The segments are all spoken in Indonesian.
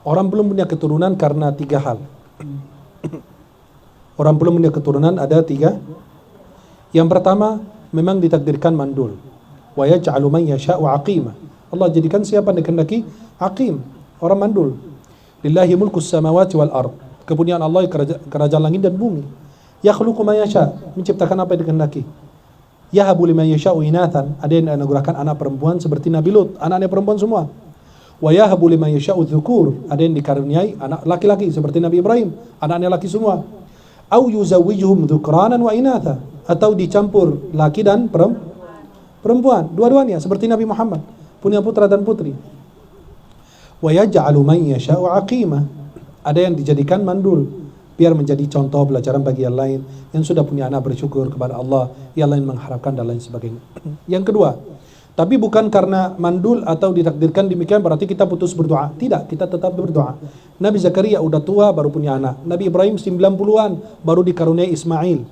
Orang belum punya keturunan karena 3 hal. Orang belum punya keturunan ada 3. Yang pertama, memang ditakdirkan mandul. Wa yaj'alu man yasha'u aqima. Allah jadikan siapa yang dikehendaki aqim, orang mandul. Lillahi mulkus samawati wal ard. Kepunyaan Allah kerajaan langit dan bumi. Yakhluqu ma yasha, menciptakan apa yang dikehendaki. Yahabu liman yasha'u inathan, ada yang anugerahkan anak perempuan seperti Nabi Lut, anaknya perempuan semua. Wa yahabu liman yasha'u dzukur, ada yang dikaruniai anak laki-laki seperti Nabi Ibrahim, anaknya laki semua. Au yuzawwijuhum dzukranan wa inatha, atau dicampur laki dan perempuan, dua-duanya seperti Nabi Muhammad, punya putra dan putri. Wa yaj'alu man yasha'u aqima, ada yang dijadikan mandul biar menjadi contoh pelajaran bagi yang lain yang sudah punya anak bersyukur kepada Allah, yang lain mengharapkan dan lain sebagainya. Yang kedua, tapi bukan karena mandul atau ditakdirkan demikian berarti kita putus berdoa. Tidak, kita tetap berdoa. Nabi Zakaria udah tua baru punya anak. Nabi Ibrahim 90-an baru dikaruniai Ismail.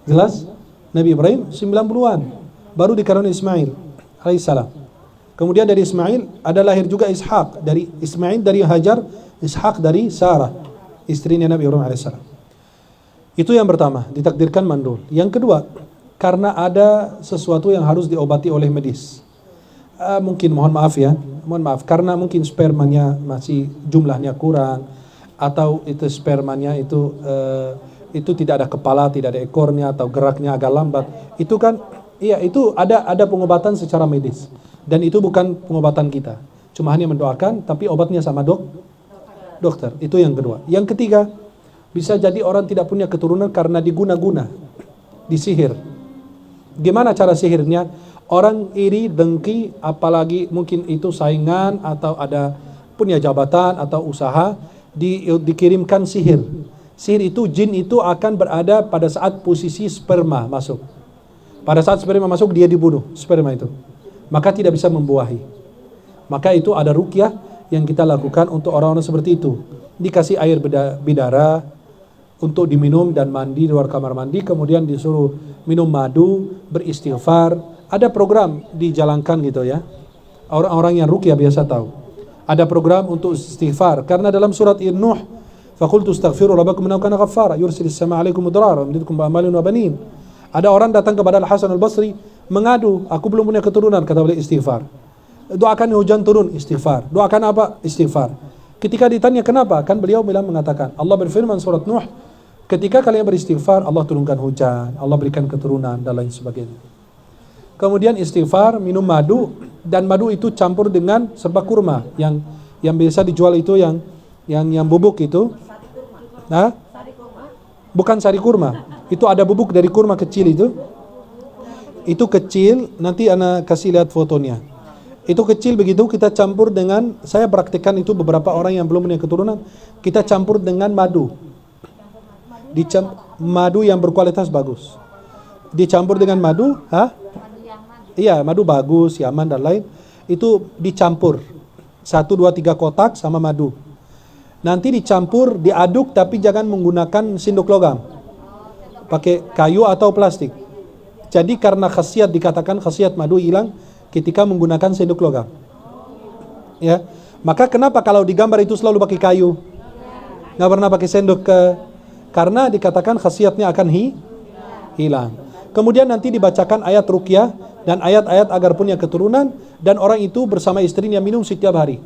Jelas? Nabi Ibrahim 90-an baru dikaruniai Ismail alaihissalam. Kemudian dari Ismail ada lahir juga Ishak, dari Ismail dari Hajar, Ishak dari Sarah, istrinya Nabi Ibrahim alaihissalam. Itu yang pertama, ditakdirkan mandul. Yang kedua, karena ada sesuatu yang harus diobati oleh medis. Mungkin mohon maaf ya, karena mungkin spermanya masih jumlahnya kurang, atau itu spermanya itu tidak ada kepala, tidak ada ekornya, atau geraknya agak lambat. Itu kan, iya itu ada pengobatan secara medis, dan itu bukan pengobatan kita. Cuma hanya mendoakan, tapi obatnya sama dokter. Itu yang kedua. Yang ketiga, bisa jadi orang tidak punya keturunan karena diguna-guna, disihir. Gimana cara sihirnya? Orang iri, dengki, apalagi mungkin itu saingan atau ada punya jabatan atau usaha, dikirimkan sihir. Sihir itu, jin itu akan berada pada saat posisi sperma masuk. Pada saat sperma masuk dia dibunuh, sperma itu. Maka tidak bisa membuahi. Maka itu ada ruqyah yang kita lakukan untuk orang-orang seperti itu. Dikasih air bidara untuk diminum dan mandi di luar kamar mandi, kemudian disuruh minum madu, beristighfar. Ada program dijalankan gitu ya. Orang-orang yang ruqyah biasa tahu. Ada program untuk istighfar karena dalam surat Nuh, faqultu astaghfiru rabbakum innahu kana ghaffara yursilis samaa 'alaikum midrara wa yumdidkum bi'amwalin wa banin. Ada orang datang kepada Al-Hasan Al-Basri mengadu, aku belum punya keturunan, kata beliau istighfar. Doakan hujan turun, istighfar. Doakan apa? Istighfar. Ketika ditanya kenapa, kan beliau mengatakan, Allah berfirman surat Nuh, ketika kalian beristighfar, Allah turunkan hujan, Allah berikan keturunan dan lain sebagainya. Kemudian istighfar, minum madu, dan madu itu campur dengan serbak kurma yang biasa dijual itu yang bubuk itu. Nah, bukan sari kurma. Itu ada bubuk dari kurma kecil itu. Itu kecil, nanti ana kasih lihat fotonya. Itu kecil begitu, kita campur dengan, saya praktikkan itu beberapa orang yang belum punya keturunan, kita campur dengan madu. Madu yang berkualitas bagus. Dicampur dengan madu, iya, madu bagus, Yaman dan lain. Itu dicampur 1, 2, 3 kotak sama madu. Nanti dicampur, diaduk, tapi jangan menggunakan sendok logam. Pakai kayu atau plastik. Jadi karena khasiat, dikatakan khasiat madu hilang ketika menggunakan sendok logam. Ya. Maka kenapa kalau digambar itu selalu pakai kayu? Nggak pernah pakai sendok karena dikatakan khasiatnya akan hilang. Kemudian nanti dibacakan ayat ruqyah dan ayat-ayat agar punya keturunan, dan orang itu bersama istrinya minum setiap hari.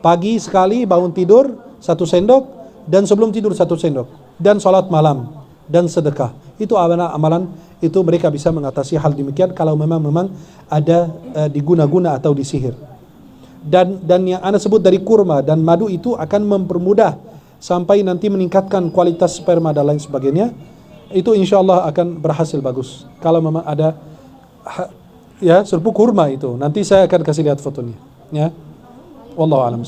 Pagi sekali bangun tidur 1 sendok, dan sebelum tidur 1 sendok, dan sholat malam dan sedekah. Itu amalan itu mereka bisa mengatasi hal demikian kalau memang ada diguna-guna atau disihir. Dan yang Anda sebut dari kurma dan madu itu akan mempermudah sampai nanti meningkatkan kualitas sperma dan lain sebagainya. Itu insya Allah akan berhasil bagus. Kalau memang ada ya serbuk kurma itu, nanti saya akan kasih lihat fotonya. Ya, wallahu a'lam.